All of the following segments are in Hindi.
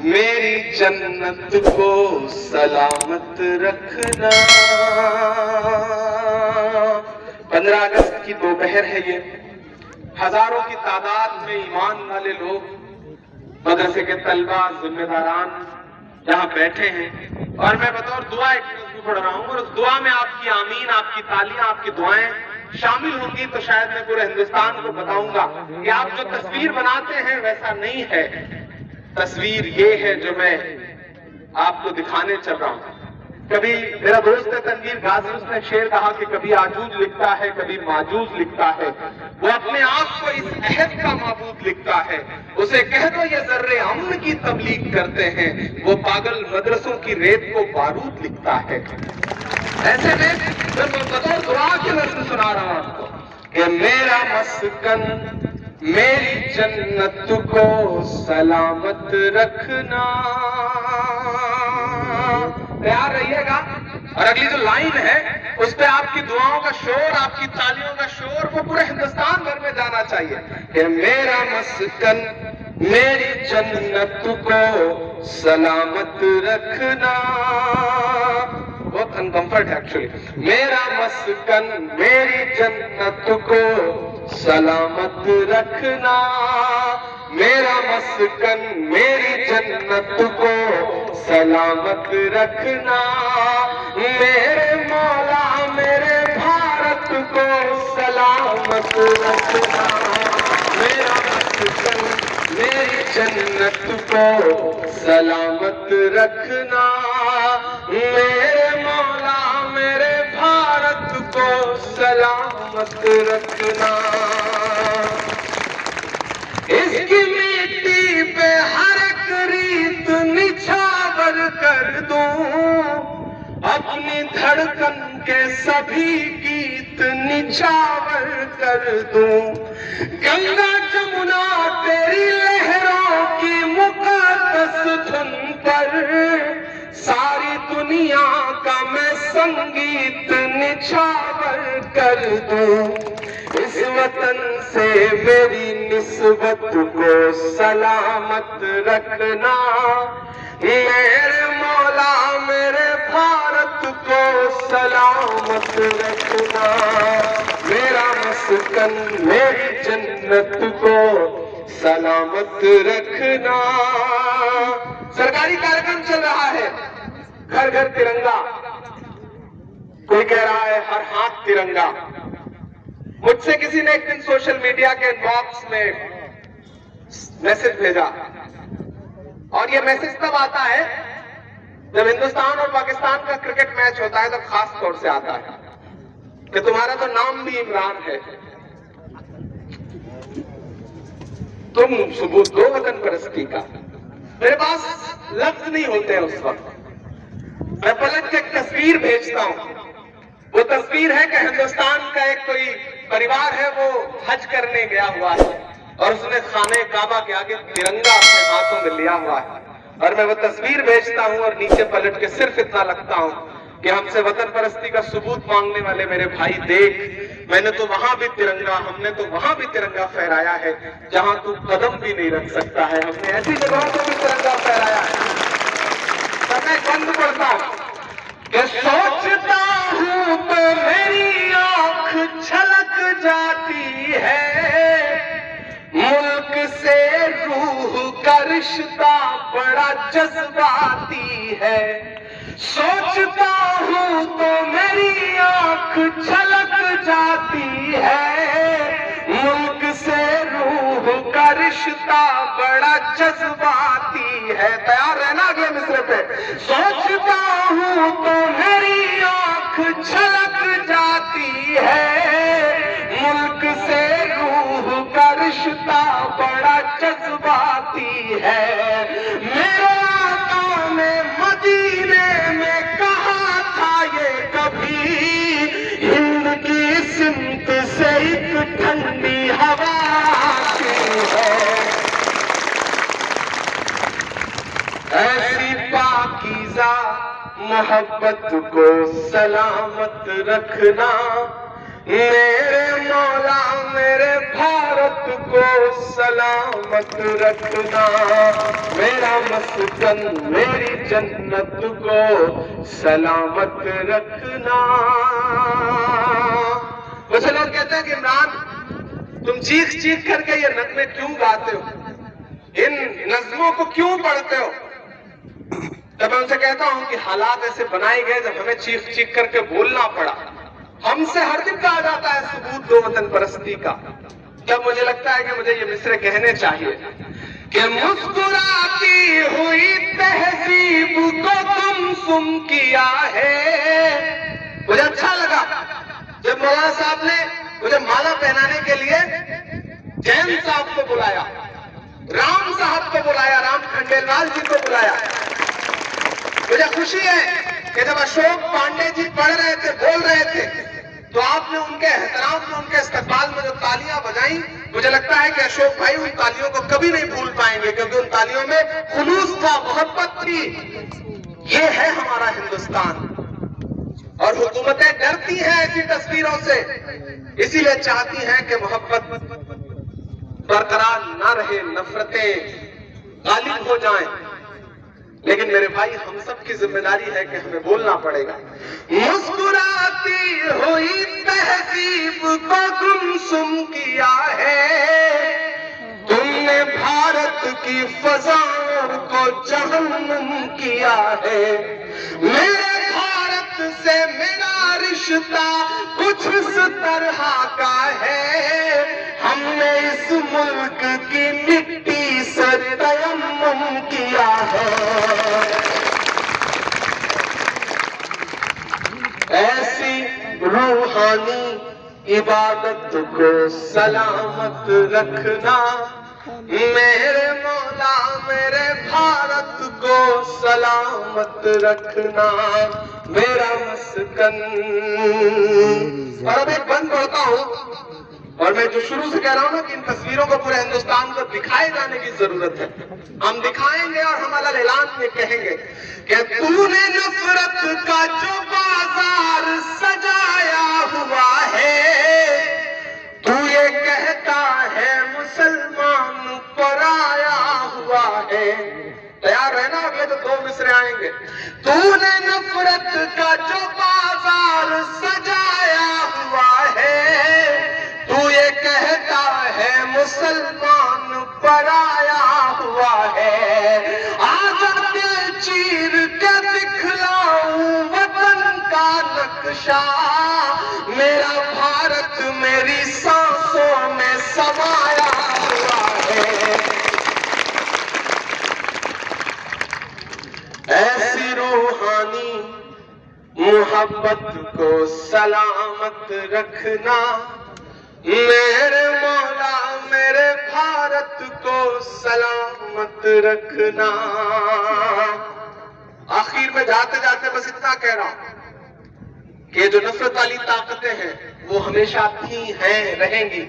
मेरी जन्नत को सलामत रखना। 15 अगस्त की दोपहर है ये। हजारों की तादाद में ईमान वाले लोग, मदरसे के तलबा, जिम्मेदारान यहाँ बैठे हैं और मैं बतौर दुआ एक नज़्म पढ़ रहा हूँ और उस दुआ में आपकी आमीन, आपकी तालियां, आपकी दुआएं शामिल होंगी तो शायद मैं पूरे हिंदुस्तान को बताऊंगा कि आप जो तस्वीर बनाते हैं वैसा नहीं है। तस्वीर ये है जो मैं आपको दिखाने चल रहा हूं। कभी मेरा दोस्त है तनवीर गाजी, उसने शेर कहा कि कभी आजूज लिखता है, कभी माजूज लिखता है। वो अपने आप को इस अहद का माबूद लिखता है। उसे कह दो ये जर्रे अमन की तबलीग करते हैं, वो पागल मदरसों की रेत को बारूद लिखता है। ऐसे में मैं बतौर दुआ के नज़्म सुना रहा हूं आपको कि मेरा मस्कन मेरी जन्नत को सलामत रखना। तैयार रहिएगा। और अगली जो लाइन है उस पे आपकी दुआओं का शोर, आपकी तालियों का शोर वो पूरे हिंदुस्तान भर में जाना चाहिए कि मेरा मस्कन मेरी जन्नत को सलामत रखना। बहुत अनकंफर्ट है एक्चुअली। मेरा मस्कन मेरी जन्नत को सलामत रखना। मेरा मस्कन मेरी जन्नत को सलामत रखना। मेरे मौला मेरे भारत को सलामत रखना। मेरा मस्कन मेरी जन्नत को सलामत रखना। मेरे मौला मेरे भारत को सलामत रखना। इसकी मिट्टी पे हर एक रीत निछावर कर दूं, अपनी धड़कन के सभी गीत निछावर कर दूं। गंगा जमुना तेरी लहरों की मुकद्दस धुन पर सारी दुनिया का मैं संगीत निछावर कर दूं। इस वतन से मेरी निस्बत को सलामत रखना। मेरे मौला मेरे भारत को सलामत रखना। मेरा मस्कन मेरी जन्नत को सलामत रखना। सरकारी कार्यक्रम चल रहा है, घर घर तिरंगा। कोई कह रहा है हर हाथ तिरंगा। मुझसे किसी ने एक दिन सोशल मीडिया के इनबॉक्स में मैसेज भेजा और ये मैसेज तब आता है जब हिंदुस्तान और पाकिस्तान का क्रिकेट मैच होता है, तब खास तौर से आता है कि तुम्हारा तो नाम भी इमरान है, तुम सबूत दो वतन परस्ती का। मेरे पास लफ्ज नहीं होते हैं उस वक्त। मैं पलट के एक तस्वीर भेजता हूं। वो तस्वीर है कि हिंदुस्तान का एक कोई परिवार है, वो हज करने गया हुआ है और उसने खाने काबा के आगे तिरंगा अपने हाथों में लिया हुआ है और मैं वो तस्वीर भेजता हूं और नीचे पलट के सिर्फ इतना लगता हूं कि हमसे वतन परस्ती का सबूत मांगने वाले मेरे भाई देख, मैंने तो वहां भी तिरंगा, हमने तो वहां भी तिरंगा फहराया है जहां तू कदम भी नहीं रख सकता है। हमने ऐसी जगहों पर भी तिरंगा फहराया है। तो मैं बंद पढ़ता हूं कि सोचता हूं तो मेरी आंख छलक जाती है, मुल्क से रूह का रिश्ता बड़ा जज्बाती है। सोचता हूं तो मेरी आंख छलक जाती है, मुल्क से रूह का रिश्ता बड़ा जज्बाती है। तैयार रहना अगले मिसरे पे। सोचता हूं तो मेरी आंख छलक जाती है, मुल्क से रूह का रिश्ता बड़ा जज्बाती है। मेरे आका ने मदीने में कहा था ये कभी, हिंद की सिमत से एक ठंडी हवा आती है। ऐसी पाकीज़ा मोहब्बत को सलामत रखना। मेरे मौला मेरे भारत को सलामत रखना। मेरा मस्कन मेरी जन्नत को सलामत रखना। कुछ लोग कहते हैं कि इमरान तुम चीख चीख करके ये नगमे क्यों गाते हो, इन नज़्मों को क्यों पढ़ते हो? तब मैं उनसे कहता हूं कि हालात ऐसे बनाए गए जब हमें चीख चीख करके बोलना पड़ा। हमसे हर दिन कहा जाता है सबूत दो वतन परस्ती का। तब मुझे लगता है कि मुझे ये मिसरे कहने चाहिए कि मुस्कुराती हुई तहजीब को तुम सुन किया है। मुझे अच्छा लगा जब मौलाना साहब ने मुझे माला पहनाने के लिए जैन साहब को बुलाया, राम साहब को बुलाया, राम खंडेलवाल जी को बुलाया। मुझे खुशी है कि जब अशोक पांडे जी पढ़ रहे थे, बोल रहे थे, तो आपने उनके एहतराम में, उनके इस्तकबाल में जो तालियां बजाई, मुझे लगता है कि अशोक भाई उन तालियों को कभी नहीं भूल पाएंगे, क्योंकि उन तालियों में खुलूस था, मोहब्बत थी। ये है हमारा हिंदुस्तान। और हुकूमतें डरती हैं ऐसी तस्वीरों से, इसीलिए चाहती हैं कि मोहब्बत बरकरार ना रहे, नफरतें गालिब हो जाएं। लेकिन मेरे भाई, हम सब की जिम्मेदारी है कि हमें बोलना पड़ेगा। मुस्कुराती हुई तहजीब को गुमसुम किया है, तुमने भारत की फजाओं को जहन्नुम किया है। मेरे भारत से मेरा रिश्ता कुछ इस तरह का है, हमने इस मुल्क की मिट्टी से तयम्मुम किया है। ऐसी रूहानी इबादत को सलामत रखना, मेरे मौला मेरे भारत को सलामत रखना, मेरा मस्कन। और अब एक बंद पढ़ता हूं, और मैं जो शुरू से कह रहा हूं ना कि इन तस्वीरों को पूरे हिंदुस्तान को दिखाए जाने की जरूरत है। हम दिखाएंगे और हम अलग ऐलान में कहेंगे कि तूने नफरत का जो बाजार सजाया हुआ है, तू ये कहता है मुसलमान पराया हुआ है। तैयार है ना? अगले तो दो मिसरे आएंगे। तूने नफरत का जो बाजार सजाया हुआ है, तू ये कहता है मुसलमान पराया हुआ है। आजा दिल चीर के दिखलाऊं वतन का नक्शा, मेरा भारत मेरी सांसों में समाया हुआ है। ऐसी रूहानी मोहब्बत को सलामत रखना, मेरे मौला मेरे भारत को सलामत रखना। आखिर में जाते जाते बस इतना कह रहा हूं कि जो नफरत वाली ताकतें हैं वो हमेशा थी, हैं, रहेंगी।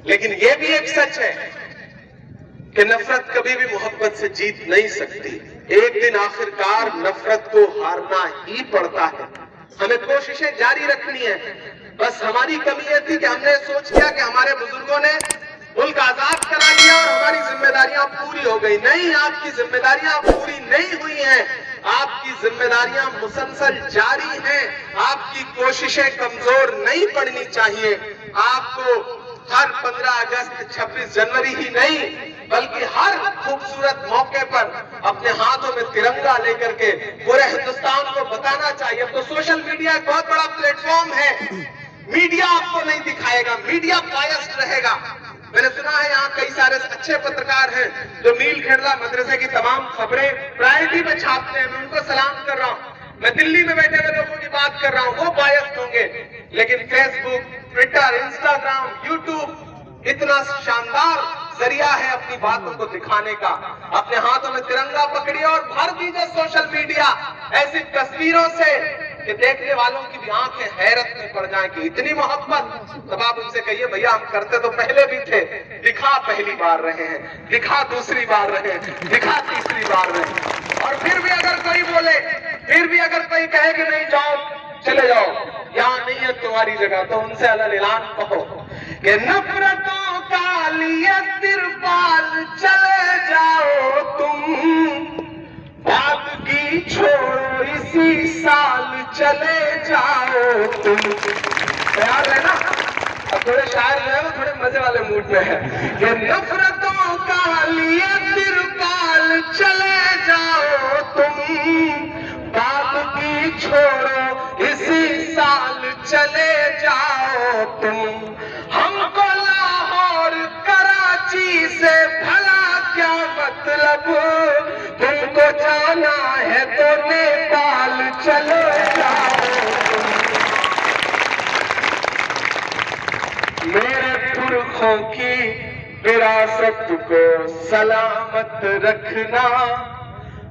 लेकिन ये भी एक सच है कि नफरत कभी भी मोहब्बत से जीत नहीं सकती। एक दिन आखिरकार नफरत को हारना ही पड़ता है। हमें कोशिशें जारी रखनी है। बस हमारी कमी यह थी कि हमने सोच लिया कि हमारे बुजुर्गों ने मुल्क आजाद करा लिया और हमारी जिम्मेदारियां पूरी हो गई। नहीं, आपकी जिम्मेदारियां पूरी नहीं हुई हैं। आपकी जिम्मेदारियां मुसलसल जारी हैं। आपकी कोशिशें कमजोर नहीं पड़नी चाहिए। आपको हर 15 अगस्त 26 जनवरी ही नहीं बल्कि हर खूबसूरत मौके पर अपने हाथों में तिरंगा लेकर के पूरे हिंदुस्तान को बताना चाहिए। अब तो सोशल मीडिया एक बहुत बड़ा प्लेटफॉर्म है। मीडिया आपको नहीं दिखाएगा, मीडिया बायस्ड रहेगा। मैंने सुना है यहाँ कई सारे अच्छे पत्रकार हैं जो मील खेड़ला मदरसे की तमाम खबरें प्रायोरिटी पे छापते हैं। मैं उनको सलाम कर रहा हूँ। मैं दिल्ली में बैठे हुए लोगों की बात कर रहा हूँ, वो बायस्ड होंगे। लेकिन फेसबुक, ट्विटर, इंस्टाग्राम, यूट्यूब इतना शानदार जरिया है अपनी बातों को दिखाने का। अपने हाथों में तिरंगा पकड़िए और भर दीजिए सोशल मीडिया ऐसी तस्वीरों से कि देखने वालों की भी आंखें हैरत में पड़ जाएं कि इतनी मोहब्बत। तब आप उनसे कहिए भैया हम करते तो पहले भी थे, दिखा पहली बार रहे हैं, दिखा दूसरी बार रहे हैं, दिखा तीसरी बार रहे हैं। और फिर भी अगर कोई बोले, फिर भी अगर कोई कहे कि नहीं जाओ चले जाओ, यहाँ नहीं है तुम्हारी जगह, तो उनसे अलग ऐलान कहो कि नफरतों का लिए तिरपाल चले जाओ तुम, चले जाओ तुम। तैयार है ना? अब थोड़े शायर जो है वो थोड़े मजे वाले मूड में है कि नफरतों का लिए तिरपाल चले जाओ तुम, बात की छोड़ो इसी साल चले जाओ तुम। हमको लाहौर कराची से भला क्या मतलब, तुमको जाना है तो नेपाल चले जाओ तुम। मेरे पुरखों की विरासत को सलामत रखना,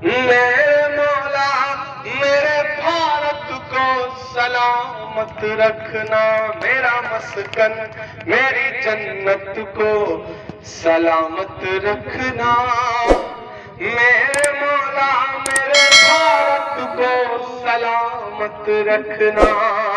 मेरे मौला मेरे भारत को सलामत रखना। मेरा मस्कन मेरी जन्नत को सलामत रखना, मेरे मौला मेरे भारत को सलामत रखना।